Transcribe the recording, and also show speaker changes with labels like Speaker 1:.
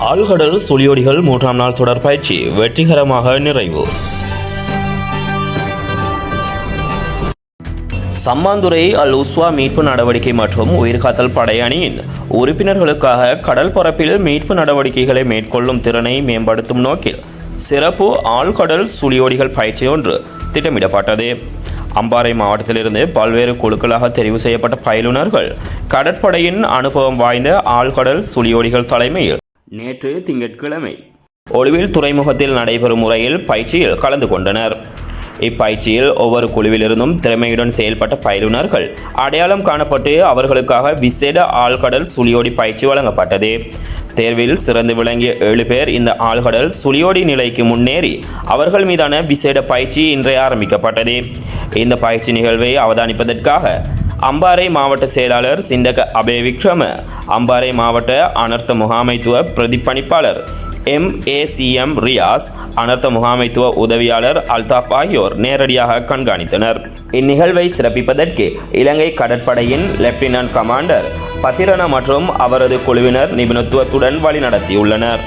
Speaker 1: ஆழ்கடல் சுழியோடிகள் 3ஆம் நாள் தொடர் பயிற்சி வெற்றிகரமாக நிறைவு. சம்மாந்துறை அல் உஸ்வா மீட்பு நடவடிக்கை மற்றும் உயிர்காத்தல் படை அணியின் உறுப்பினர்களுக்காக கடல் பரப்பில் மீட்பு நடவடிக்கைகளை மேற்கொள்ளும் திறனை மேம்படுத்தும் நோக்கில் சிறப்பு ஆழ்கடல் சுழியோடிகள் பயிற்சி ஒன்று திட்டமிடப்பட்டது. அம்பாறை மாவட்டத்திலிருந்து பல்வேறு குழுக்களாக தெரிவு செய்யப்பட்ட பயிலுனர்கள் கடற்படையின் அனுபவம் வாய்ந்த ஆழ்கடல் சுழியோடிகள் தலைமையில் நேற்று திங்கட்கிழமை ஒலுவில் துறைமுகத்தில் நடைபெறும் முறையில் பயிற்சியில் கலந்து கொண்டனர். இப்பயிற்சியில் ஒவ்வொரு குழுவிலிருந்தும் திறமையுடன் செயல்பட்ட பயிலுனர்கள் அடையாளம் காணப்பட்டு அவர்களுக்காக விசேட ஆழ்கடல் சுழியோடி பயிற்சி வழங்கப்பட்டது. தேர்வில் சிறந்து விளங்கிய 7 பேர் இந்த ஆழ்கடல் சுழியோடி நிலைக்கு முன்னேறி அவர்கள் மீதான விசேட பயிற்சி இன்றைய ஆரம்பிக்கப்பட்டது. இந்த பயிற்சி நிகழ்வை அவதானிப்பதற்காக அம்பாறை மாவட்ட செயலாளர் சிந்தக அபேவிக்ரம, அம்பாறை மாவட்ட அனர்த்த முகாமைத்துவ பிரதிப்பணிப்பாளர் MACM ரியாஸ், அனர்த்த முகாமைத்துவ உதவியாளர் அல்தாஃப் ஆகியோர் நேரடியாக கண்காணித்தனர். இந்நிகழ்வை சிறப்பிப்பதற்கு இலங்கை கடற்படையின் லெப்டினன்ட் கமாண்டர் பத்திரன மற்றும் அவரது குழுவினர் நிபுணத்துவத்துடன் வழிநடத்தியுள்ளனர்.